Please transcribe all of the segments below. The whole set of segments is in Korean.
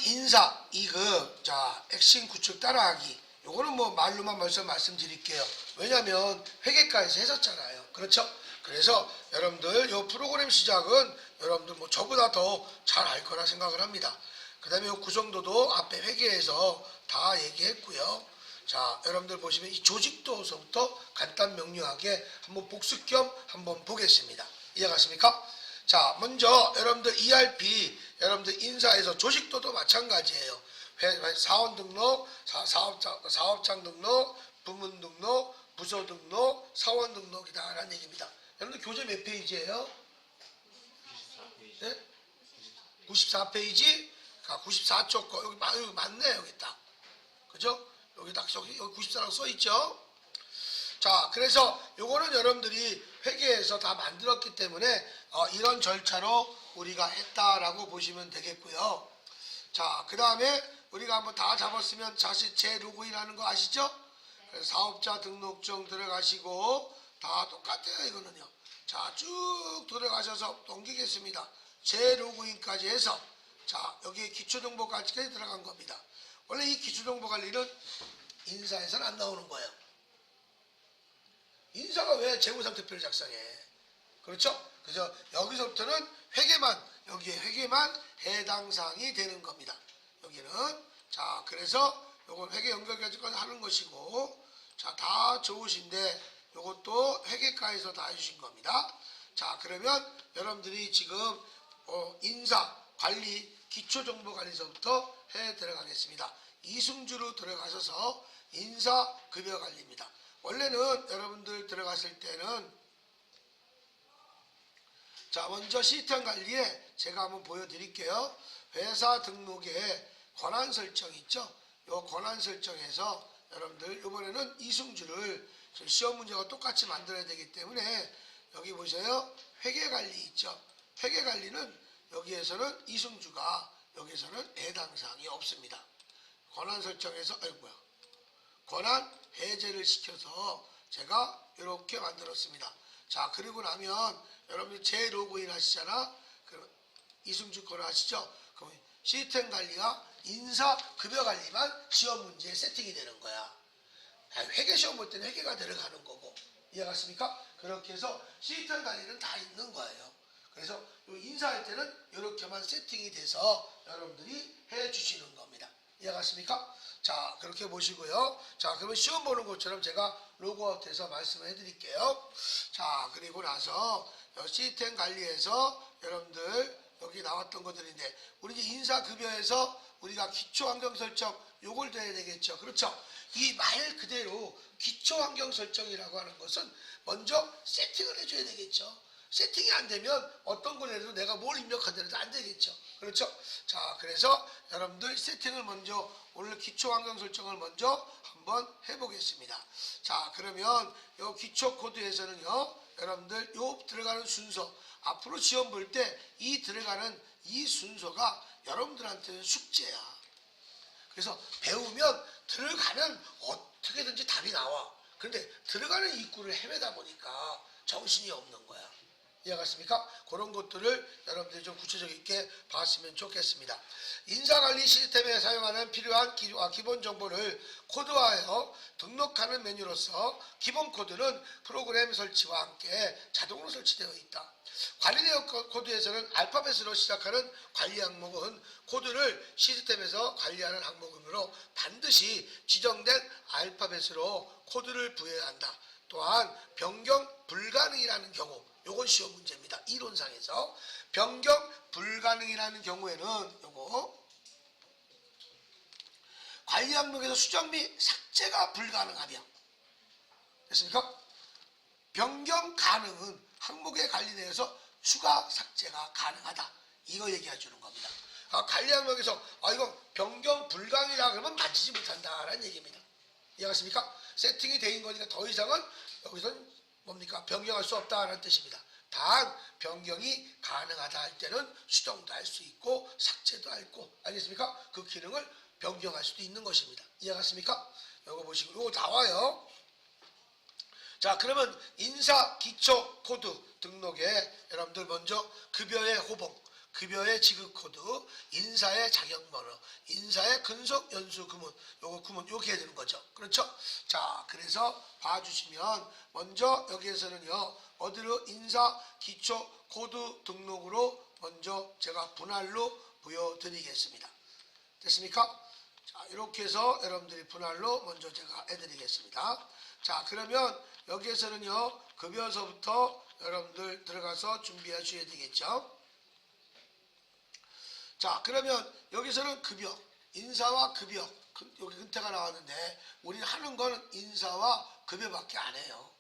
인사, 이급, 자, 핵심 구축 따라하기. 요거는 뭐 말로만 말씀드릴게요. 왜냐면 회계과에서 했었잖아요. 그렇죠? 그래서 여러분들 요 프로그램 시작은 여러분들 뭐 저보다 더 잘 알 거라 생각을 합니다. 그 다음에 요 구성도도 앞에 회계에서 다 얘기했고요. 자, 여러분들 보시면 이 조직도서부터 간단 명료하게 한번 복습 겸 한번 보겠습니다. 이해가십니까? 자, 먼저 여러분들 ERP, 여러분들 인사에서 조직도도 마찬가지예요. 사원 등록, 사업장 등록, 부문 등록, 부서 등록, 사원 등록이다 라는 얘기입니다. 여러분들 교재 몇 페이지예요? 94페이지. 네? 94페이지? 94쪽 거. 여기 맞네, 여기 딱. 그죠? 여기 딱, 여기 94라고 써있죠? 자, 그래서 요거는 여러분들이 회계에서 다 만들었기 때문에 이런 절차로 우리가 했다라고 보시면 되겠고요. 자, 그 다음에 우리가 한번 다 잡았으면 다시 재로그인하는 거 아시죠? 그래서 사업자 등록증 들어가시고 다 똑같아요, 이거는요. 자, 쭉 들어가셔서 넘기겠습니다. 재로그인까지 해서 자, 여기 기초정보까지 들어간 겁니다. 원래 이 기초정보관리는 인사에서는 안 나오는 거예요. 인사가 왜 재무상태표를 작성해? 그렇죠? 그래서 여기서부터는 회계만, 여기에 회계만 해당 사항이 되는 겁니다. 여기는. 자, 그래서 요건 회계 연결까지 하는 것이고, 자, 다 좋으신데, 요것도 회계과에서 다 해주신 겁니다. 자, 그러면 여러분들이 지금, 인사, 관리, 기초정보관리서부터 해 들어가겠습니다. 이승주로 들어가셔서 인사, 급여 관리입니다. 원래는 여러분들 들어갔을 때는 자, 먼저 시스템 관리에 제가 한번 보여드릴게요. 회사 등록에 권한 설정 있죠? 요 권한 설정에서 여러분들 이번에는 이승주를 시험 문제가 똑같이 만들어야 되기 때문에 여기 보세요. 회계 관리 있죠? 회계 관리는 여기에서는 이승주가 여기서는 해당 사항이 없습니다. 권한 설정에서 권한 해제를 시켜서 제가 이렇게 만들었습니다. 자, 그리고 나면 여러분들 재로그인 하시잖아. 그럼 이승주 거를 하시죠. 그럼 시스템 관리와 인사 급여 관리만 시험 문제에 세팅이 되는 거야. 회계 시험 볼 때는 회계가 들어가는 거고. 이해갔습니까? 그렇게 해서 시스템 관리는 다 있는 거예요. 그래서 인사할 때는 이렇게만 세팅이 돼서 여러분들이 해 주시는 겁니다. 이해갔습니까? 자, 그렇게 보시고요. 자, 그러면 시험 보는 것처럼 제가 로그아웃해서 말씀을 해드릴게요. 자, 그리고 나서 시스템 관리에서 여러분들 여기 나왔던 것들인데 우리 이제 인사급여에서 우리가 기초환경 설정 요걸 돼야 되겠죠. 그렇죠? 이 말 그대로 기초환경 설정이라고 하는 것은 먼저 세팅을 해줘야 되겠죠. 세팅이 안 되면 어떤 걸 해도 내가 뭘 입력하더라도 안 되겠죠. 그렇죠? 자, 그래서 여러분들 세팅을 먼저 오늘 기초환경 설정을 먼저 한번 해보겠습니다. 자, 그러면 요 기초 코드에서는요, 여러분들 요 들어가는 순서 앞으로 시험 볼 때 이 들어가는 이 순서가 여러분들한테는 숙제야. 그래서 배우면 들어가면 어떻게든지 답이 나와. 그런데 들어가는 입구를 헤매다 보니까 정신이 없는 거야. 이해갔습니까? 그런 것들을 여러분들이 좀 구체적 있게 봤으면 좋겠습니다. 인사관리 시스템에 사용하는 필요한 기본 정보를 코드화하여 등록하는 메뉴로서 기본 코드는 프로그램 설치와 함께 자동으로 설치되어 있다. 관리 내역 코드에서는 알파벳으로 시작하는 관리 항목은 코드를 시스템에서 관리하는 항목이므로 반드시 지정된 알파벳으로 코드를 부여해야 한다. 또한 변경 불가능이라는 경우 요건 시험 문제입니다. 이론상에서 변경 불가능이라는 경우에는 요거 관리 항목에서 수정 및 삭제가 불가능하며 됐습니까? 변경 가능은 항목의 관리 내에서 추가 삭제가 가능하다. 이거 얘기해 주는 겁니다. 관리 항목에서 이거 변경 불가능이라 그러면 만지지 못한다라는 얘기입니다. 이해하십니까? 세팅이 되어 있는 거니까 더 이상은 여기서는 뭡니까? 변경할 수 없다는 뜻입니다. 단 변경이 가능하다 할 때는 수정도 할 수 있고 삭제도 할 있고 알겠습니까? 그 기능을 변경할 수도 있는 것입니다. 이해갔습니까? 이거 보시고 이거 나와요. 자, 그러면 인사 기초 코드 등록에 여러분들 먼저 급여의 호봉, 급여의 지급 코드, 인사의 자격 번호 근속, 연수, 구문. 요거 구문 요렇게 해야 되는 거죠. 그렇죠? 자, 그래서 봐주시면 먼저 여기에서는요. 어디로 인사, 기초, 코드 등록으로 먼저 제가 분할로 보여드리겠습니다. 됐습니까? 자, 이렇게 해서 여러분들이 분할로 먼저 제가 해드리겠습니다. 자, 그러면 여기에서는요. 급여서부터 여러분들 들어가서 준비하셔야 되겠죠. 자, 그러면 여기서는 급여, 인사와 급여, 여기 근태가 나왔는데 우리는 하는 거는 인사와 급여밖에 안 해요.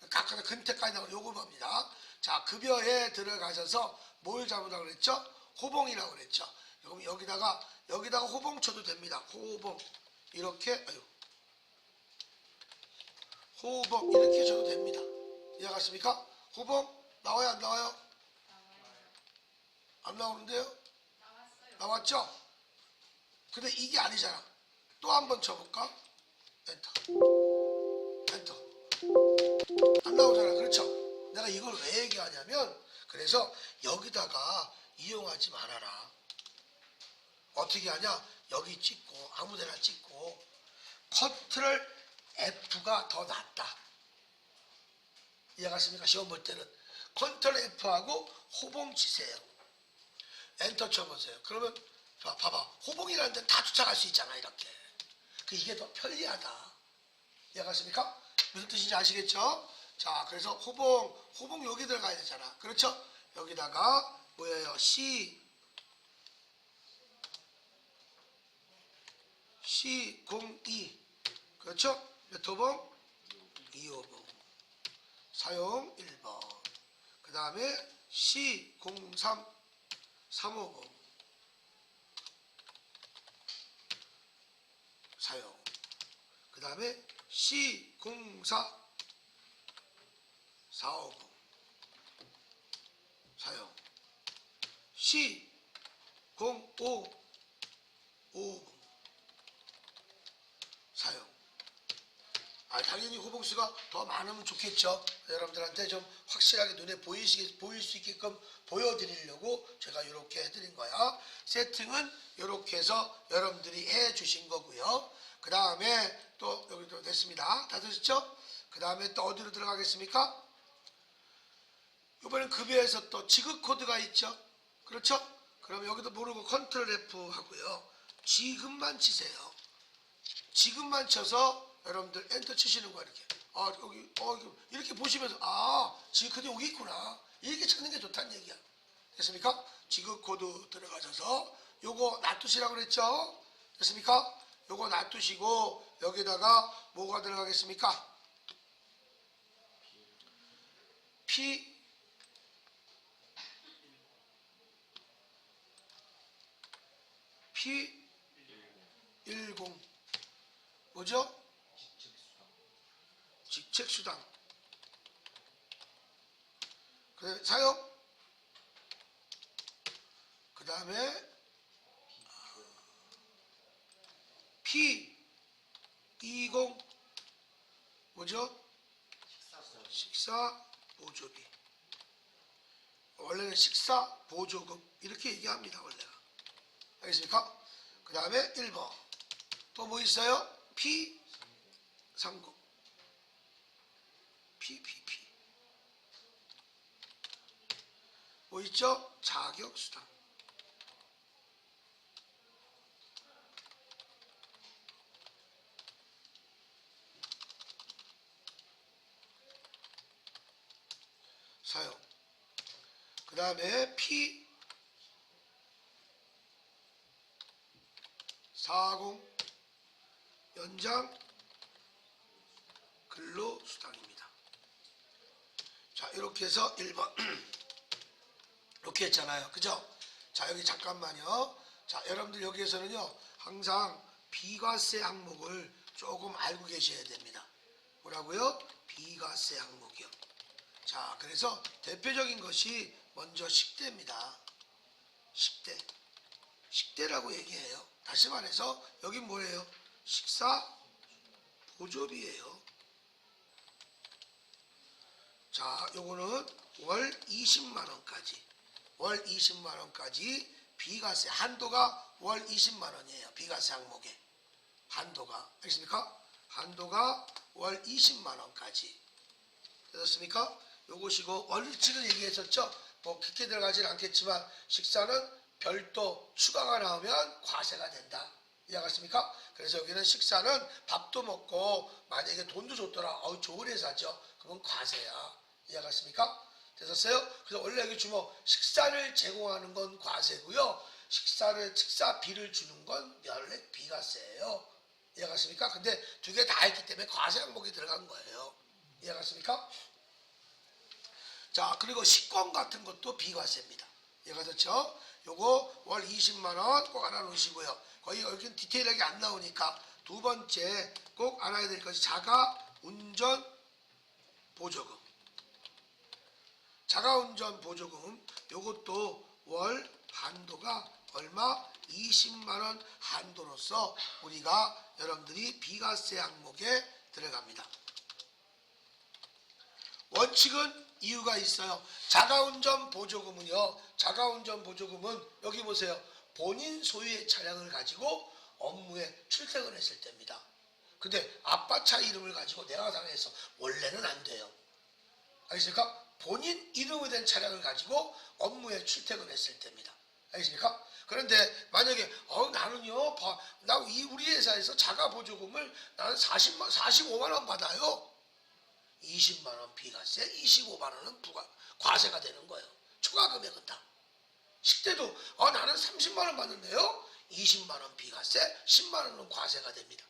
각각 근태까지 나오는 요거 봅니다. 자, 급여에 들어가셔서 뭘 잡으라고 그랬죠? 호봉이라고 그랬죠. 그럼 여기다가 호봉 쳐도 됩니다. 호봉 이렇게 호봉 이렇게 쳐도 됩니다. 이해갔습니까? 호봉 나와요 안 나와요? 안 나오는데요? 나왔죠? 근데 이게 아니잖아. 또 한 번 쳐볼까? 엔터 엔터 안 나오잖아. 그렇죠? 내가 이걸 왜 얘기하냐면 그래서 여기다가 이용하지 말아라. 어떻게 하냐? 여기 찍고 아무데나 찍고 컨트롤 F가 더 낫다. 이해갔습니까? 시험 볼 때는 컨트롤 F하고 호봉 치세요. 엔터 쳐보세요. 그러면 봐봐. 호봉이라는 데는 다 쫓아갈 수 있잖아. 이렇게. 이게 더 편리하다. 이해갔습니까? 무슨 뜻인지 아시겠죠? 자, 그래서 호봉 여기 들어가야 되잖아. 그렇죠? 여기다가 뭐예요? C02 그렇죠? 몇 호봉? 2호봉 사용 1번 그 다음에 C03 3호봉 사용 그 다음에 C04 4호봉 사용 C05 5호봉 사용. 당연히 호봉수가 더 많으면 좋겠죠. 여러분들한테 좀 확실하게 눈에 보일 수 있게끔 보여드리려고 제가 이렇게 해드린 거야. 세팅은 이렇게 해서 여러분들이 해주신 거고요. 그 다음에 또 여기도 됐습니다. 다 되셨죠? 그 다음에 또 어디로 들어가겠습니까? 이번엔 급여에서 또 지급 코드가 있죠. 그렇죠? 그럼 여기도 모르고 컨트롤 F 하고요. 지급만 치세요. 지금만 쳐서 여러분들 엔터 치시는 거야. 이렇게 여기 이렇게 보시면서 지금 여기 있구나 이렇게 찾는 게 좋다는 얘기야. 됐습니까? 지급 코드 들어가셔서 요거 놔두시라고 그랬죠. 됐습니까? 요거 놔두시고 여기다가 뭐가 들어가겠습니까? P10 뭐죠? 직책수당. 그 사용. 그 다음에 P20 뭐죠? 식사 보조비. 원래는 식사 보조금 이렇게 얘기합니다. 원래가. 알겠습니까? 그 다음에 1번. 또 뭐 있어요? P30 PPP 뭐 있죠? 자격수당. 사용. 그 다음에 P40 연장 근로수당입니다. 자, 이렇게 해서 1번 이렇게 했잖아요. 그죠? 자, 여기 잠깐만요. 자, 여러분들 여기에서는요 항상 비과세 항목을 조금 알고 계셔야 됩니다. 뭐라고요? 비과세 항목이요. 자, 그래서 대표적인 것이 먼저 식대입니다. 식대라고 얘기해요. 다시 말해서 여긴 뭐예요? 식사 보조비예요. 자, 요거는 월 20만원까지 비과세 한도가 월 20만 원이에요. 비과세 항목에 한도가. 알겠습니까? 한도가 월 20만 원까지. 됐습니까? 요것이고 월치를 얘기했었죠. 뭐 깊게 들어가지는 않겠지만 식사는 별도 추가가 나오면 과세가 된다. 이해하셨습니까? 그래서 여기는 식사는 밥도 먹고 만약에 돈도 줬더라. 좋은 회사죠. 그건 과세야. 이해하셨습니까? 되셨어요? 그래서 원래 여기 주목 식사를 제공하는 건 과세고요. 식사비를 주는 건 연례 비과세예요. 이해가십니까? 근데 두 개 다 했기 때문에 과세 항목이 들어간 거예요. 이해가십니까? 자, 그리고 식권 같은 것도 비과세입니다. 이해가셨죠? 요거 월 20만 원 꼭 알아놓으시고요. 거의 여기 디테일하게 안 나오니까 두 번째 꼭 알아야 될 것이 자가운전 보조금. 자가운전 보조금 요것도 월 한도가 얼마? 20만 원 한도로서 우리가 여러분들이 비과세 항목에 들어갑니다. 원칙은 이유가 있어요. 자가운전 보조금은요. 자가운전 보조금은 여기 보세요. 본인 소유의 차량을 가지고 업무에 출퇴근했을 때입니다. 근데 아빠 차 이름을 가지고 내가 당해서 원래는 안 돼요. 알겠습니까? 본인 이름이 된 차량을 가지고 업무에 출퇴근했을 때입니다. 알겠습니까? 그런데 만약에 나는요, 우리 회사에서 자가 보조금을 나는 45만 원 받아요. 20만 원 비과세, 25만 원은 과세가 되는 거예요. 추가 금액은 다. 식대도 나는 30만 원 받는데요. 20만 원 비과세, 10만 원은 과세가 됩니다.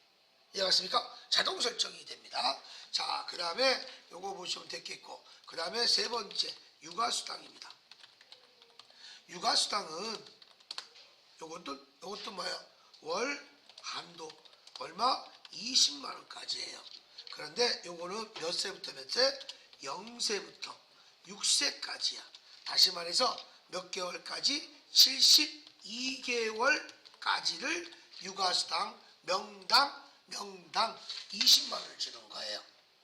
이해하셨습니까? 자동 설정이 됩니다. 자, 그 다음에 요거 보시면 됐겠고, 그 다음에 세 번째 육아수당입니다. 육아수당은 요것도 뭐예요? 월 한도 얼마? 20만 원까지예요. 그런데 요거는 몇 세부터 몇 세? 0세부터 6세까지야. 다시 말해서 몇 개월까지? 72개월까지를 육아수당 명당 20만 원을 주는 거예요.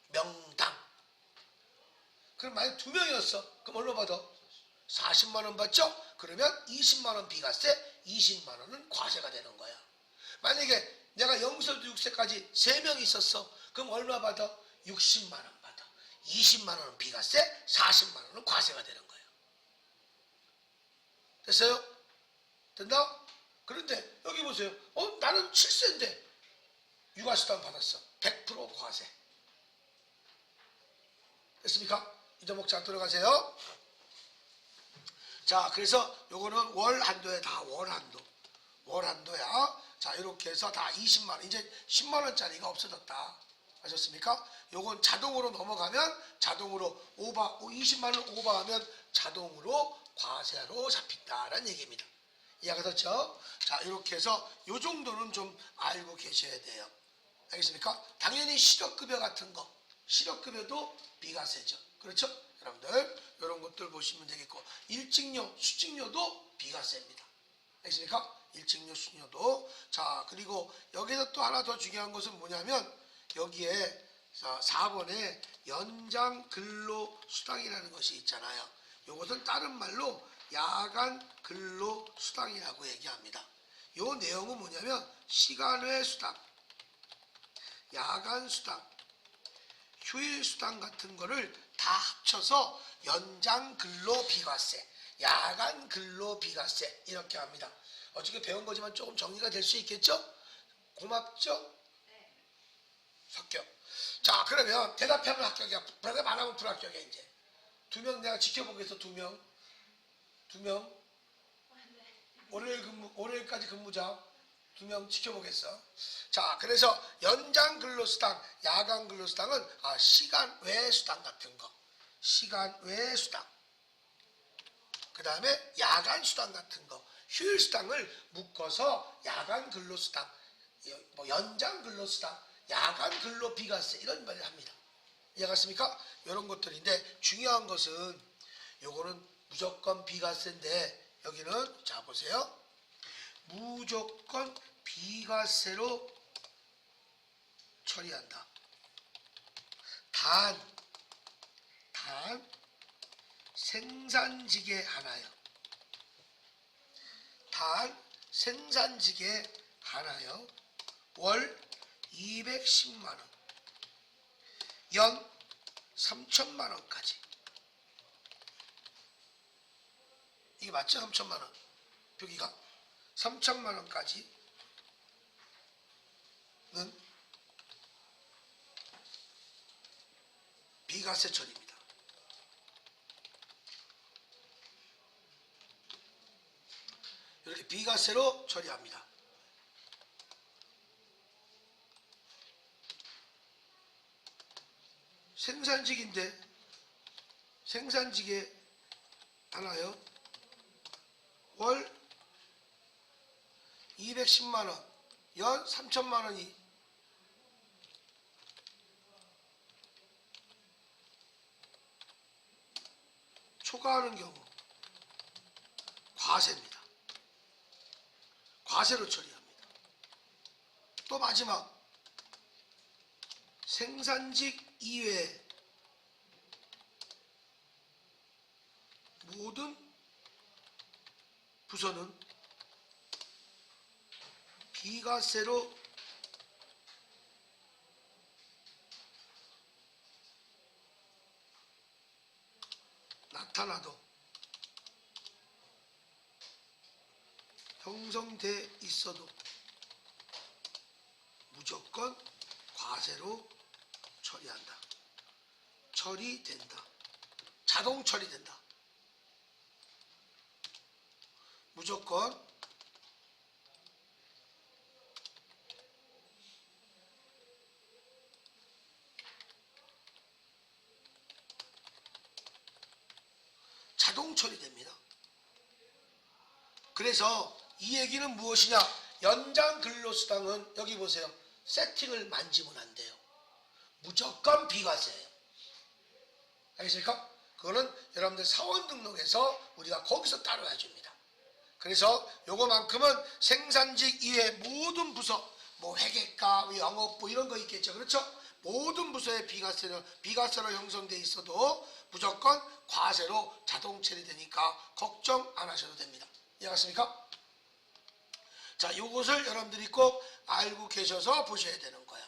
명당. 그럼 만약 2명이었어. 그럼 얼마 받아? 40만 원 받죠? 그러면 20만 원 비과세, 20만 원은 과세가 되는 거야. 만약에 내가 0세부터 6세까지 3명이 있었어. 그럼 얼마 받아? 60만 원 받아. 20만 원은 비과세, 40만 원은 과세가 되는 거예요. 됐어요? 된다? 그런데 여기 보세요. 나는 7세인데 육아수당 받았어. 100% 과세. 됐습니까? 이 대목 잘 들어가세요. 자, 그래서 요거는 월 한도에 다 월 한도. 월 한도야. 자, 이렇게 해서 다 20만 원. 이제 10만 원짜리가 없어졌다. 아셨습니까? 요건 자동으로 넘어가면 자동으로 20만 원 오버하면 자동으로 과세로 잡힌다라는 얘기입니다. 이해가셨죠? 자, 이렇게 해서 요 정도는 좀 알고 계셔야 돼요. 알겠습니까? 당연히 실업급여 같은 거. 실업급여도 비과세죠. 그렇죠? 여러분들 이런 것들 보시면 되겠고, 일직료, 수직료도 비과세입니다. 알겠습니까? 일직료, 수직료도. 자, 그리고 여기서 또 하나 더 중요한 것은 뭐냐면 여기에 4번에 연장 근로 수당이라는 것이 있잖아요. 이것은 다른 말로 야간 근로 수당이라고 얘기합니다. 이 내용은 뭐냐면 시간 외 수당, 야간 수당, 휴일 수당 같은 거를 다 합쳐서 연장 근로 비과세, 야간 근로 비과세 이렇게 합니다. 어떻게 배운 거지만 조금 정리가 될 수 있겠죠? 고맙죠? 네. 합격. 자, 그러면 대답하면 합격이야. 대답 안 하면 불합격이야. 이제 2명 내가 지켜보겠어. 2명 월요일까지 근무자 2명 지켜보겠어. 자, 그래서 연장 근로수당, 야간 근로수당은 시간 외 수당 같은 거, 시간 외 수당. 그 다음에 야간 수당 같은 거, 휴일 수당을 묶어서 야간 근로수당, 연장 근로수당, 야간 근로 비과세 이런 말을 합니다. 이해갔습니까? 이런 것들인데 중요한 것은 요거는 무조건 비과세인데 여기는 자 보세요. 무조건 비과세로 처리한다. 단 생산직에 한하여. 단 생산직에 하나요. 월 210만원, 연 3천만원까지. 이게 맞죠? 3천만원. 표기가 3천만원까지는 비과세 처리입니다. 이렇게 비과세로 처리합니다. 생산직인데 생산직에 하나요. 월 210만원, 연 3천만원이 초과하는 경우 과세입니다. 과세로 처리합니다. 또 마지막, 생산직 이외에 모든 부서는 비과세로 나타나도 형성돼 있어도 무조건 과세로 처리한다. 처리된다. 자동 처리된다. 무조건 자동 처리됩니다. 그래서 이 얘기는 무엇이냐? 연장 근로수당은 여기 보세요. 세팅을 만지면 안 돼요. 무조건 비과세예요. 알겠습니까? 그거는 여러분들 사원 등록에서 우리가 거기서 따로 해줍니다. 그래서 요거만큼은 생산직 이외 모든 부서, 뭐 회계과, 영업부 이런 거 있겠죠. 그렇죠? 모든 부서의 비과세로 형성돼 있어도 무조건 과세로 자동 처리되니까 걱정 안 하셔도 됩니다. 이해갔습니까? 자, 요것을 여러분들이 꼭 알고 계셔서 보셔야 되는 거야.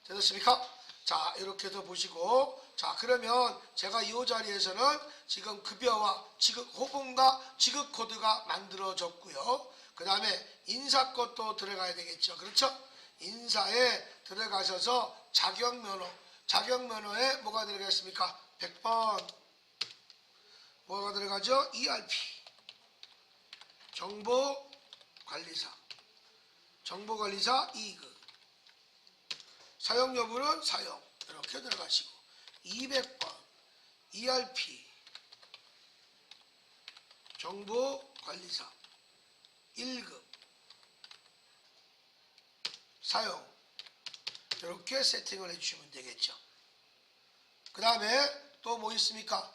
됐습니까? 자, 이렇게도 보시고, 자, 그러면 제가 이 자리에서는 지금 급여와 지급 호봉과 지급 코드가 만들어졌고요. 그 다음에 인사 것도 들어가야 되겠죠. 그렇죠? 인사에 들어가셔서 자격면허에 뭐가 들어가겠습니까? 100번 뭐가 들어가죠? ERP 정보관리사 2급, 사용 여부는 사용, 이렇게 들어가시고 200번 ERP 정보관리사 1급 사용, 이렇게 세팅을 해주시면 되겠죠. 그 다음에 또 뭐 있습니까?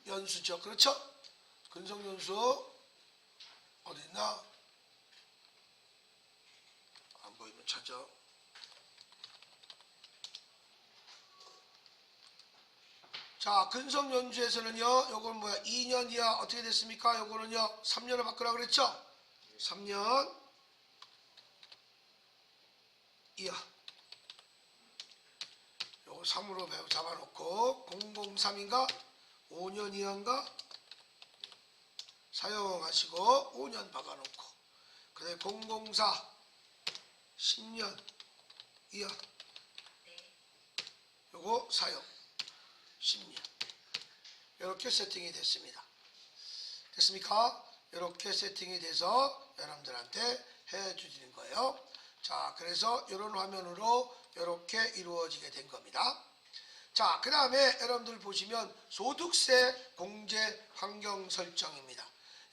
근속연수죠. 그렇죠? 근속연수 어디 있나? 안 보이면 찾아. 자, 근속연수에서는요, 요건 뭐야? 2년 이하 어떻게 됐습니까? 요거는요, 3년을 바꾸라고 그랬죠? 3년 이하. 요거 3으로 잡아놓고, 003인가? 5년 이하인가? 사용하시고, 5년 박아놓고, 그 다음에 004, 10년 이하. 요거 사용, 10년. 이렇게 세팅이 됐습니다. 됐습니까? 이렇게 세팅이 돼서 여러분들한테 해주시는 거예요. 자, 그래서 이런 화면으로 이렇게 이루어지게 된 겁니다. 자, 그 다음에 여러분들 보시면 소득세 공제 환경 설정입니다.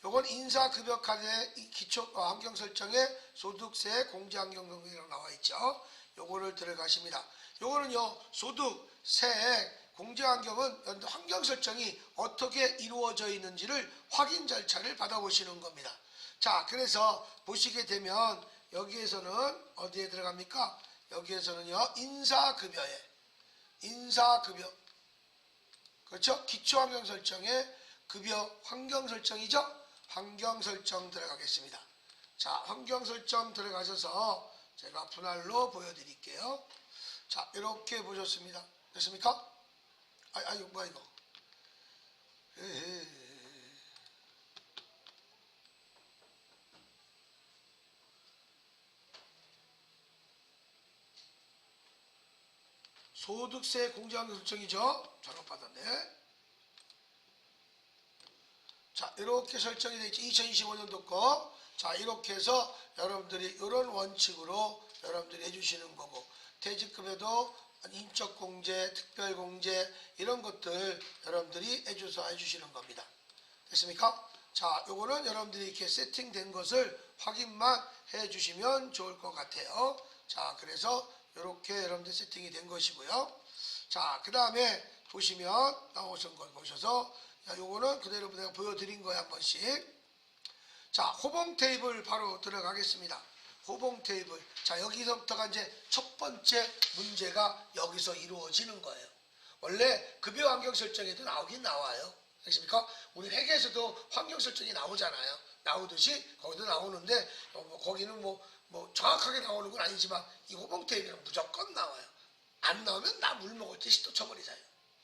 요건 인사급여카드의 기초 환경 설정에 소득세 공제 환경 설정이라고 나와 있죠. 요거를 들어가십니다. 요거는요, 소득, 세액, 공제 환경은 환경 설정이 어떻게 이루어져 있는지를 확인 절차를 받아보시는 겁니다. 자, 그래서 보시게 되면 여기에서는 어디에 들어갑니까? 여기에서는요, 인사급여, 그렇죠? 기초환경 설정에 급여 환경 설정이죠? 환경 설정 들어가겠습니다. 자, 환경 설정 들어가셔서 제가 분할로 보여드릴게요. 자, 이렇게 보셨습니다. 됐습니까? 이거 뭐야 이거? 소득세 공제환경 설정이죠. 잘못 받았네. 자, 이렇게 설정이 되어 있죠. 2025년도 거. 자, 이렇게 해서 여러분들이 이런 원칙으로 여러분들이 해주시는 거고, 퇴직금에도 인적공제, 특별공제 이런 것들 여러분들이 해주시는 겁니다. 됐습니까? 자, 요거는 여러분들이 이렇게 세팅된 것을 확인만 해주시면 좋을 것 같아요. 자, 그래서 이렇게 여러분들 세팅이 된 것이고요. 자, 그 다음에 보시면 나오신 걸 보셔서, 요거는 그대로 내가 보여드린 거야 한 번씩. 자, 호봉 테이블 바로 들어가겠습니다. 호봉 테이블. 자, 여기서부터가 이제 첫 번째 문제가 여기서 이루어지는 거예요. 원래 급여 환경 설정에도 나오긴 나와요. 알겠습니까? 우리 회계에서도 환경 설정이 나오잖아요. 나오듯이 거기도 나오는데, 거기는 뭐 정확하게 나오는 건 아니지만 이 호봉 테이블은 무조건 나와요. 안 나오면 나 물 먹을 때 시도 쳐버리자요.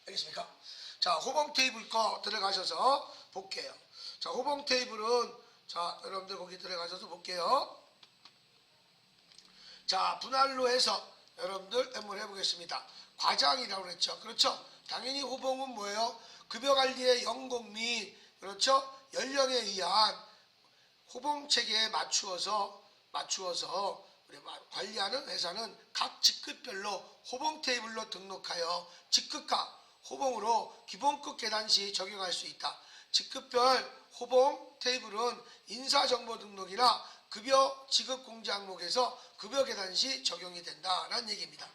알겠습니까? 자, 호봉 테이블 거 들어가셔서 볼게요. 자, 호봉 테이블은, 자, 여러분들 거기 들어가셔서 볼게요. 자, 분할로 해서 여러분들 한번 해보겠습니다. 과장이라고 그랬죠. 그렇죠? 당연히 호봉은 뭐예요? 급여관리의 연공 및, 그렇죠? 연령에 의한 호봉 체계에 맞추어서 우리 관리하는 회사는 각 직급별로 호봉 테이블로 등록하여 직급과 호봉으로 기본급 계단 시 적용할 수 있다. 직급별 호봉 테이블은 인사정보 등록이나 급여 지급 공제 항목에서 급여 계단 시 적용이 된다라는 얘기입니다.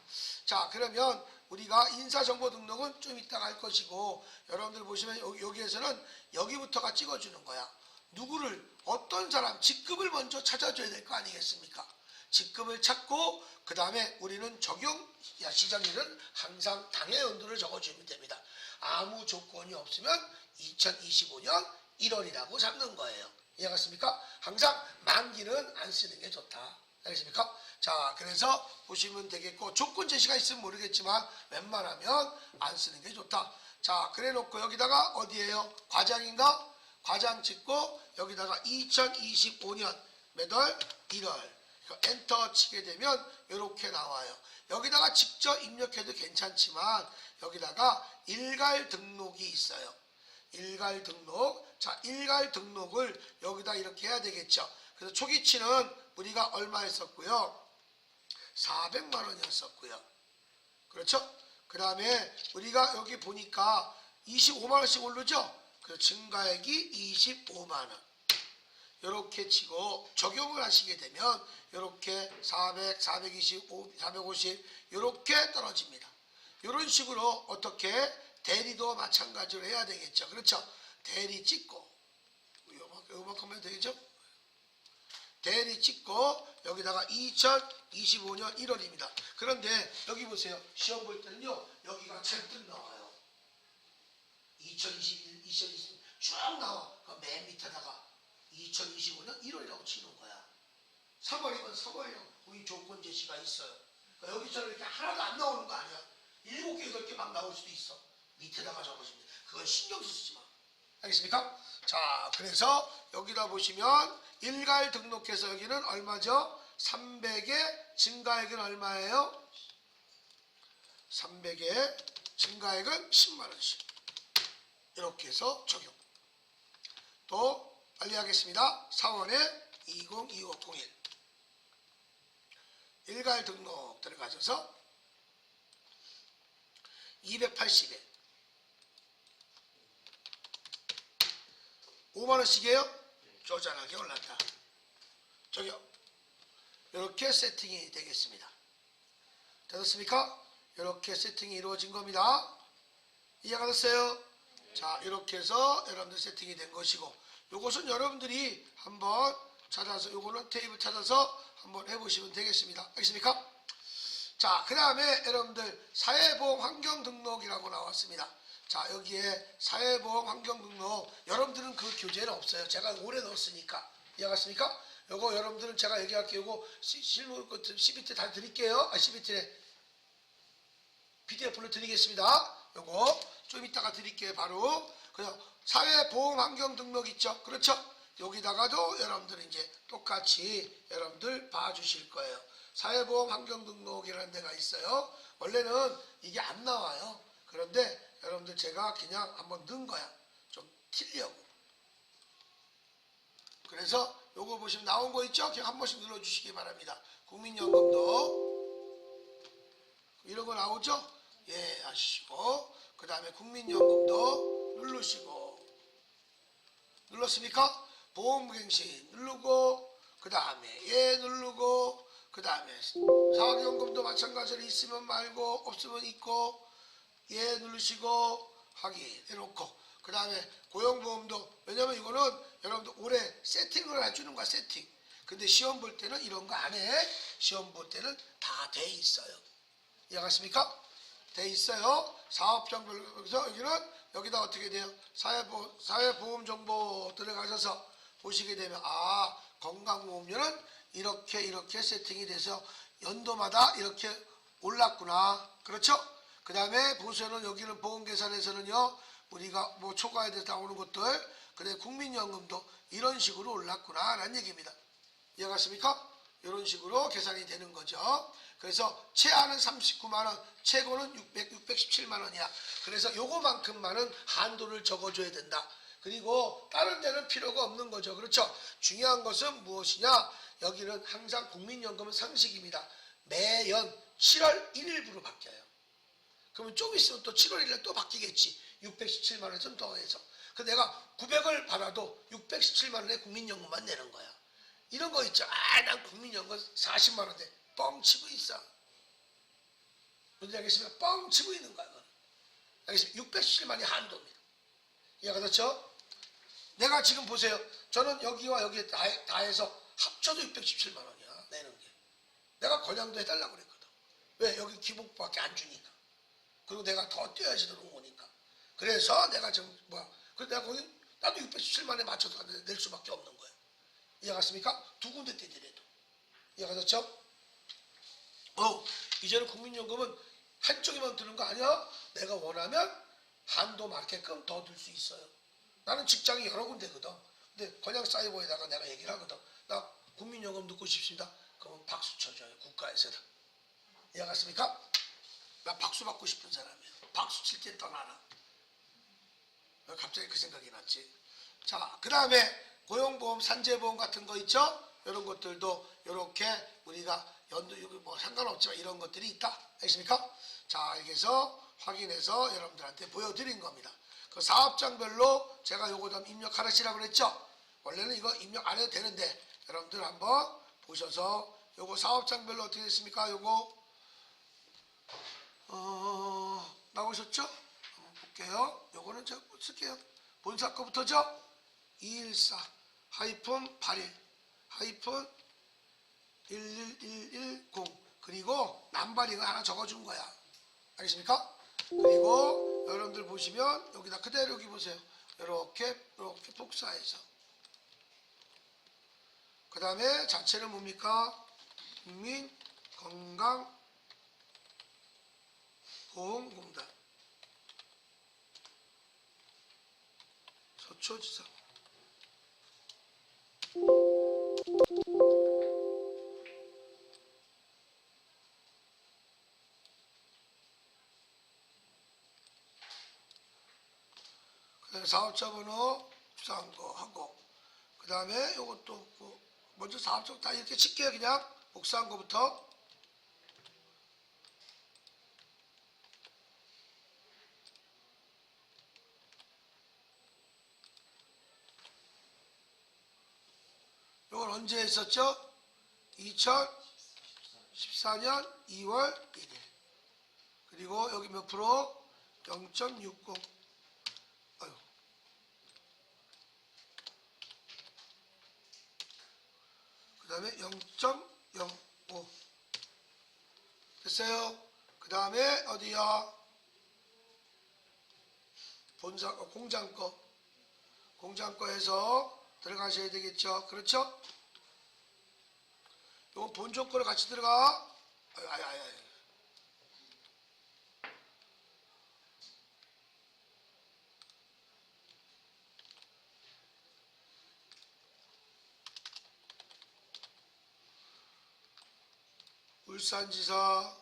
자, 그러면 우리가 인사정보 등록은 좀 이따가 할 것이고, 여러분들 보시면 여기에서는 여기부터가 찍어주는 거야. 누구를, 어떤 사람, 직급을 먼저 찾아줘야 될 거 아니겠습니까? 직급을 찾고 그 다음에 우리는 적용 시정일은 항상 당해 연도를 적어주면 됩니다. 아무 조건이 없으면 2025년 1월이라고 잡는 거예요. 이해갔습니까? 항상 만기는 안 쓰는 게 좋다. 알겠습니까? 자, 그래서 보시면 되겠고, 조건 제시가 있으면 모르겠지만 웬만하면 안 쓰는 게 좋다. 자, 그래 놓고 여기다가 어디에요? 과장인가? 과장 찍고 여기다가 2025년 몇 월? 1월. 엔터 치게 되면 이렇게 나와요. 여기다가 직접 입력해도 괜찮지만 여기다가 일괄 등록이 있어요. 일괄 등록. 자, 일괄 등록을 여기다 이렇게 해야 되겠죠. 그래서 초기치는 우리가 얼마 했었고요? 400만 원이었었고요. 그렇죠? 그 다음에 우리가 여기 보니까 25만 원씩 오르죠? 그 증가액이 25만 원. 이렇게 치고 적용을 하시게 되면 이렇게 400, 425, 450 이렇게 떨어집니다. 이런 식으로 어떻게 대리도 마찬가지로 해야 되겠죠. 그렇죠? 대리 찍고 요만큼 하면 되겠죠? 대리 찍고 여기다가 2025년 1월입니다. 그런데 여기 보세요. 시험 볼 때는요. 여기가 잔뜩 나와요. 2021, 2020 쭉 나와. 맨 밑에다가 2025년 1월이라고 치는 거야. 3월이면 3월이라고 우리 조건 제시가 있어요. 그러니까 여기처럼 이렇게 하나도 안 나오는 거 아니야. 7개, 8개 막 나올 수도 있어. 밑에다가 적어주면 그건 신경 쓰지 마. 알겠습니까? 자, 그래서 여기다 보시면 일괄 등록해서 여기는 얼마죠? 300에 증가액은 얼마예요? 300에 증가액은 10만원씩. 이렇게 해서 적용. 또 빨리 하겠습니다. 4월에 202501 일괄 등록 들어가셔서 280에 5만원씩이에요? 쪼잔하게 올랐다. 저기요. 이렇게 세팅이 되겠습니다. 되셨습니까? 이렇게 세팅이 이루어진 겁니다. 이해가 됐어요? 자, 이렇게 해서 여러분들 세팅이 된 것이고, 요것은 여러분들이 한번 찾아서, 요거는 테이블 찾아서 한번 해보시면 되겠습니다. 알겠습니까? 자, 그 다음에 여러분들 사회보험 환경등록이라고 나왔습니다. 자, 여기에 사회보험 환경등록, 여러분들은 그 교재는 없어요. 제가 오래 넣었으니까. 이해갔습니까? 요거 여러분들은 제가 얘기할게요. 요거 실무 CBT 다 드릴게요. CBT에 PDF로 드리겠습니다. 요거 좀 이따가 드릴게요. 바로. 그래서 사회보험 환경등록 있죠? 그렇죠? 여기다가도 여러분들 이제 똑같이 여러분들 봐주실 거예요. 사회보험 환경등록이라는 데가 있어요. 원래는 이게 안 나와요. 그런데 여러분들 제가 그냥 한번 넣은 거야. 좀 틀려고. 그래서 요거 보시면 나온 거 있죠? 그냥 한 번씩 눌러주시기 바랍니다. 국민연금도 이런 거 나오죠? 예 하시고, 그 다음에 국민연금도 누르시고, 눌렀습니까? 보험갱신 누르고, 그 다음에 예 누르고, 그 다음에 사학연금도 마찬가지로 있으면 말고 없으면 있고 예 누르시고 확인 해놓고, 그 다음에 고용보험도, 왜냐면 이거는 여러분들 올해 세팅을 해주는 거야. 세팅. 근데 시험 볼 때는 이런 거 안 해. 시험 볼 때는 다 돼 있어요. 이해갔습니까? 돼 있어요. 사업장별로. 그래서 여기는 여기다 어떻게 돼요? 사회보험 정보 들어가셔서 보시게 되면, 건강보험료는 이렇게 세팅이 돼서 연도마다 이렇게 올랐구나. 그렇죠? 그 다음에 보시면 여기는 보험계산에서는요, 우리가 뭐 초과에 대해서 나오는 것들, 그다음에 국민연금도 이런 식으로 올랐구나 라는 얘기입니다. 이해갔습니까? 이런 식으로 계산이 되는 거죠. 그래서 최하는 39만원, 최고는 617만원이야. 그래서 요거만큼만은 한도를 적어줘야 된다. 그리고 다른 데는 필요가 없는 거죠. 그렇죠? 중요한 것은 무엇이냐? 여기는 항상 국민연금은 상식입니다. 매연 7월 1일부로 바뀌어요. 그러면 좀 있으면 또 7월 1일에 또 바뀌겠지. 617만원 좀 더해서. 그래서 내가 900을 받아도 617만원의 국민연금만 내는 거야. 이런 거 있죠. 난 국민연금 40만원대 뻥치고 있어. 뭔지 알겠습니까? 뻥치고 있는 거야. 알겠습니까? 617만이 한도입니다. 이해가 됐죠? 내가 지금 보세요. 저는 여기와 여기 다 해서 합쳐도 617만원이야. 내는 게. 내가 권양도 해달라고 그랬거든. 왜? 여기 기본밖에 안 주니까. 그리고 내가 더 뛰어야지 들어오니까. 그래서 내가 지금 그래서 내가 거기 나도 617만에 맞춰서 낼 수밖에 없는 거예요. 이해갔습니까? 두 군데 떼더라도. 이해가 됐죠? 이제는 국민연금은 한쪽에만 드는 거 아니야? 내가 원하면 한도 맞게끔 더 들 수 있어요. 나는 직장이 여러 군데거든. 근데 권양사이버에다가 내가 얘기를 하거든. 나 국민연금 듣고 싶습니다. 그러면 박수 쳐줘요. 국가에서다. 이해갔습니까? 나 박수 받고 싶은 사람이야. 박수 칠 때 떠나라. 갑자기 그 생각이 났지. 자, 그 다음에 고용보험, 산재보험 같은 거 있죠? 이런 것들도 이렇게 우리가 연도 여기 뭐 상관없지만 이런 것들이 있다. 알겠습니까? 자, 여기서 확인해서 여러분들한테 보여드린 겁니다. 그 사업장별로 제가 요거 좀 입력하시라고 그랬죠? 원래는 이거 입력 안 해도 되는데 여러분들 한번 보셔서 요거 사업장별로 어떻게 됐습니까? 요거 나오셨죠? 한번 볼게요. 요거는 제가 쓸게요. 본사 거부터죠? 214-81-11110 그리고 남발이가 하나 적어준 거야. 알겠습니까? 그리고 여러분들 보시면 여기다 그대로 여기 보세요. 이렇게 복사해서, 그 다음에 자체는 뭡니까? 국민건강보험공단 서초지사. 그다음에 사업자 번호 주사한 거 하고, 그 다음에 요것도 먼저 사업자 다 이렇게 칠게요. 그냥 복사한 거부터. 요건 언제 했었죠? 2014년 2월 1일. 그리고 여기 몇 프로? 0.60. 아유. 그 다음에 0.05. 됐어요? 그 다음에 어디야? 본사 공장 거에서 들어가셔야 되겠죠. 그렇죠? 이거 본조 거로 같이 들어가. 아이. 울산지사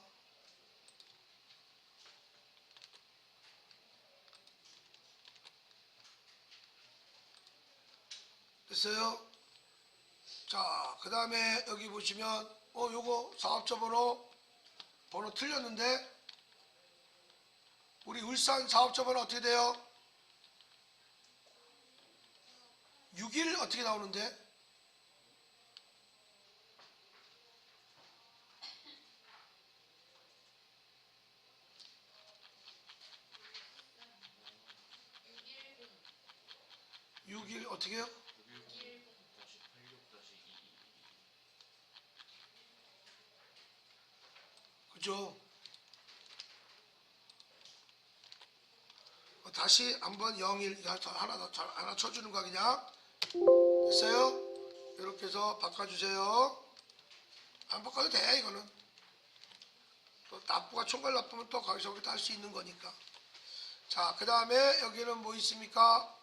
됐어요? 자, 그 다음에 여기 보시면 요거 사업자 번호 틀렸는데 우리 울산 사업자 번호 어떻게 돼요? 6일 어떻게 나오는데? 어떻게 해요? 그죠? 다시 한번 01 하나 쳐주는 거 그냥. 됐어요? 이렇게 해서 바꿔주세요. 안 바꿔도 돼. 이거는 또 납부가 총괄 납부면 또 거기서부터 할 수 있는 거니까. 자, 그 다음에 여기는 뭐 있습니까?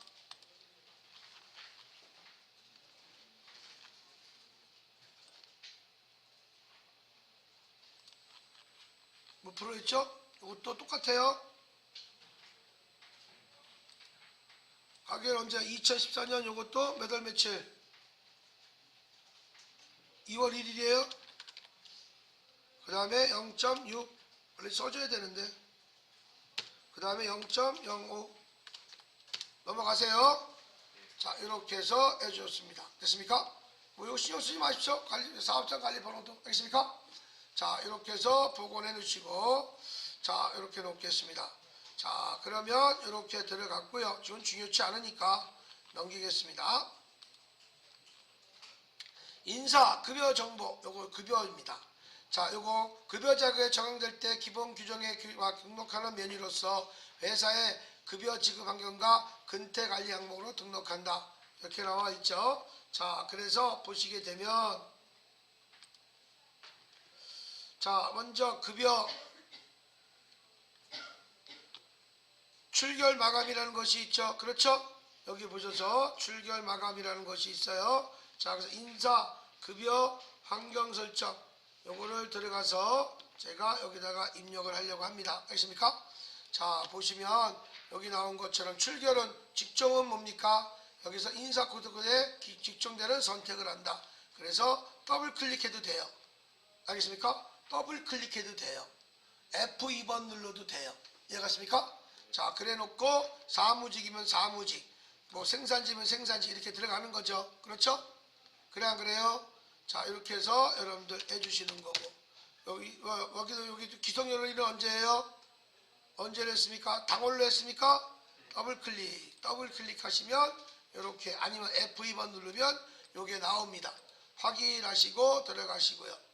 뭐 프로였죠? 이것도 똑같아요. 가격은 언제? 2014년 이것도 몇 월 며칠? 2월 1일이에요. 그 다음에 0.6 원래 써줘야 되는데 그 다음에 0.05 넘어가세요. 자, 이렇게 해서 해주셨습니다. 됐습니까? 뭐 이거 신경 쓰지 마십시오. 사업장 관리 번호도. 알겠습니까? 자, 이렇게 해서 복원해 놓으시고, 자, 이렇게 놓겠습니다. 자, 그러면 이렇게 들어갔고요. 지금 중요치 않으니까 넘기겠습니다. 인사 급여 정보, 요거 급여입니다. 자, 요거 급여 자격에 적용될 때 기본 규정에 등록하는 메뉴로서 회사의 급여 지급 환경과 근태 관리 항목으로 등록한다. 이렇게 나와 있죠. 자, 그래서 보시게 되면 자, 먼저 급여 출결 마감이라는 것이 있죠. 그렇죠? 여기 보셔서 출결 마감이라는 것이 있어요. 자, 그래서 인사 급여 환경 설정 요거를 들어가서 제가 여기다가 입력을 하려고 합니다. 알겠습니까? 자, 보시면 여기 나온 것처럼 출결은 직종은 뭡니까? 여기서 인사 코드에 직종되는 선택을 한다. 그래서 더블 클릭해도 돼요. 알겠습니까? 더블 클릭해도 돼요. F2번 눌러도 돼요. 이해갔습니까? 자, 그래 놓고 사무직이면 사무직, 뭐 생산지면 생산지 이렇게 들어가는 거죠. 그렇죠? 그래 안 그래요? 자, 이렇게 해서 여러분들 해주시는 거고, 여기도 기성연월일은 언제예요? 언제 했습니까? 당월로 했습니까? 더블 클릭하시면 이렇게, 아니면 F2번 누르면 요게 나옵니다. 확인하시고 들어가시고요.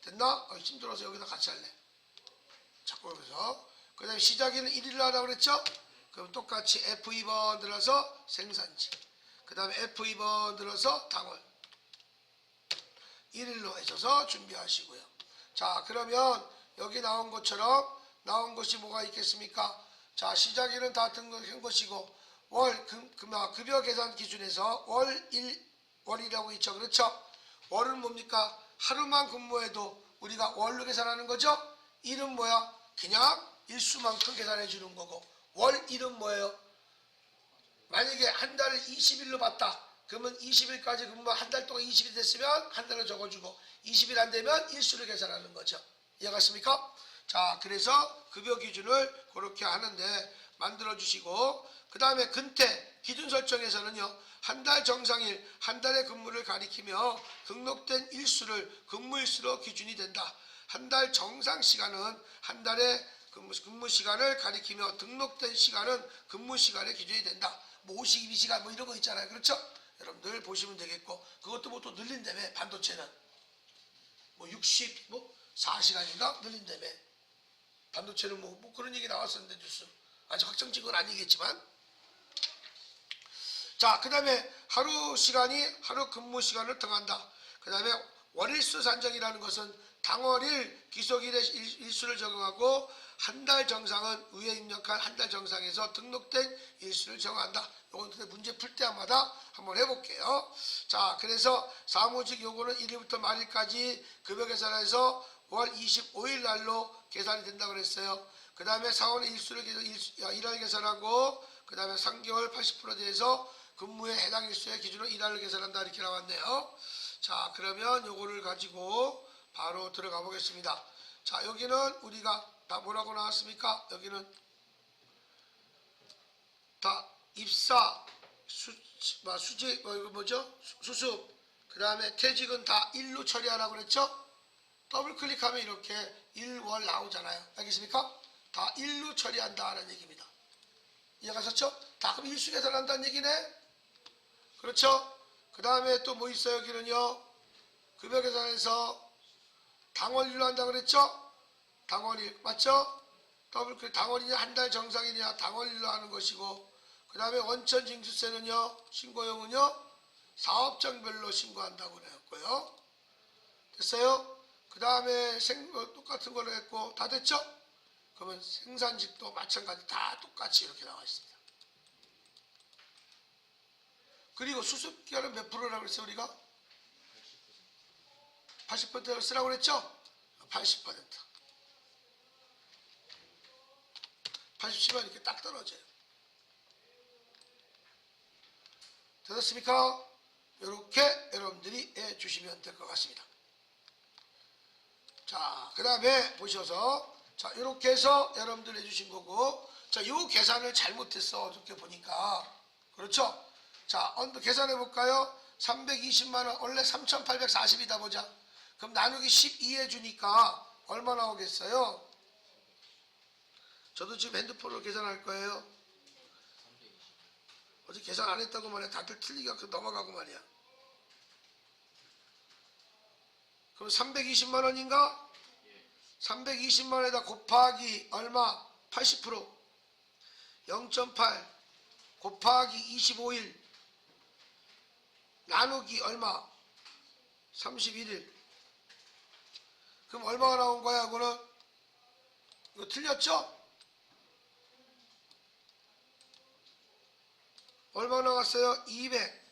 됐나? 힘들어서 여기다 같이 할래. 자꾸 여기서. 그 다음에 시작일은 1일로 하라고 그랬죠? 그럼 똑같이 F2번 들어서 생산지, 그 다음에 F2번 들어서 당월 1일로 해줘서 준비하시고요. 자, 그러면 여기 나온 것처럼 나온 것이 뭐가 있겠습니까? 자, 시작일은 다 등록한 것이고, 급여 계산 기준에서 월이라고 있죠. 그렇죠? 월은 뭡니까? 하루만 근무해도 우리가 월로 계산하는 거죠? 일은 뭐야? 그냥 일수만큼 계산해 주는 거고, 월일은 뭐예요? 만약에 한 달을 20일로 봤다. 그러면 20일까지 근무 한 달 동안 20일 됐으면 한 달을 적어주고, 20일 안 되면 일수를 계산하는 거죠. 이해갔습니까? 자, 그래서 급여 기준을 그렇게 하는데 만들어 주시고, 그 다음에 근태 기준 설정에서는요, 한 달 정상일, 한 달의 근무를 가리키며 등록된 일수를 근무일수로 기준이 된다. 한 달 정상 시간은 한 달의 근무 시간을 가리키며 등록된 시간은 근무 시간의 기준이 된다. 뭐 52시간 뭐 이런 거 있잖아요. 그렇죠? 여러분들 보시면 되겠고, 그것도 뭐 또 늘린다며. 반도체는 뭐 64시간인가 늘린다며. 반도체는 뭐 그런 얘기 나왔었는데 뉴스 아직 확정된 건 아니겠지만, 자, 그 다음에 하루 근무 시간을 정한다. 그 다음에 월일수 산정이라는 것은 당월일 기속일의 일수를 적용하고 한 달 정상은 위에 입력한 한 달 정상에서 등록된 일수를 정한다. 요건 문제 풀 때마다 한번 해볼게요. 자, 그래서 사무직 요거는 1일부터 말일까지 급여 계산해서 월 25일 날로 계산이 된다고 그랬어요. 그 다음에 사원의 일할 계산하고 그 다음에 3개월 80% 대해서 근무에 해당 일수의 기준으로 일할을 계산한다 이렇게 나왔네요. 자, 그러면 요거를 가지고 바로 들어가 보겠습니다. 자, 여기는 우리가 다 뭐라고 나왔습니까? 여기는 다 입사, 수직, 수습, 그 다음에 퇴직은 다 일로 처리하라고 그랬죠? 더블 클릭하면 이렇게 일월 나오잖아요. 알겠습니까? 다 일로 처리한다는 얘기입니다. 이해가셨죠? 다 그럼 일수 계산한다는 얘기네? 그렇죠? 그 다음에 또 뭐 있어요? 여기는요. 급여 계산에서 당월일로 한다고 그랬죠? 당월일. 맞죠? 더블 클릭 당월이냐 한 달 정상이냐 당월일로 하는 것이고 그 다음에 원천 징수세는요. 신고용은요. 사업장별로 신고한다고 그랬고요. 됐어요? 그 다음에 똑같은 걸로 했고 다 됐죠? 그러면 생산직도 마찬가지 다 똑같이 이렇게 나와 있습니다. 그리고 수습기간은 몇 프로라고 그랬어요 우리가? 80%를 쓰라고 그랬죠? 80%. 80면 이렇게 딱 떨어져요. 됐습니까? 이렇게 여러분들이 해주시면 될 것 같습니다. 자, 그 다음에 보셔서 자, 이렇게 해서 여러분들 해주신 거고 자, 요 계산을 잘못했어. 어저께 보니까. 그렇죠? 자, 계산해 볼까요? 320만원, 원래 3,840이다 보자. 그럼 나누기 12 해주니까 얼마 나오겠어요? 저도 지금 핸드폰으로 계산할 거예요. 어제 계산 안 했다고 말이야. 다들 틀리게 갖고 넘어가고 말이야. 그럼 320만원인가? 320만원에다 곱하기 얼마? 80% 0.8 곱하기 25일 나누기 얼마? 31일. 그럼 얼마가 나온 거야? 이거는 이거 틀렸죠? 얼마 나왔어요? 200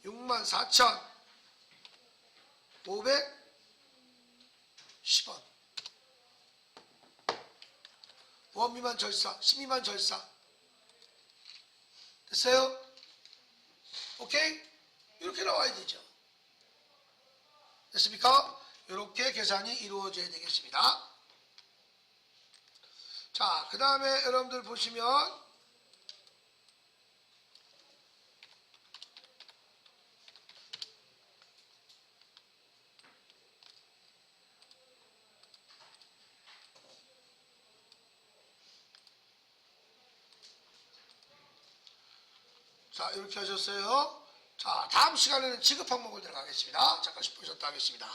64,510원. 원미만 절사, 12만 절사. 됐어요? 오케이? 이렇게 나와야 되죠. 됐습니까? 이렇게 계산이 이루어져야 되겠습니다. 자, 그 다음에 여러분들 보시면 자, 이렇게 하셨어요. 자, 다음 시간에는 지급 항목을 들어가겠습니다. 잠깐 10분 쉬었다 하겠습니다.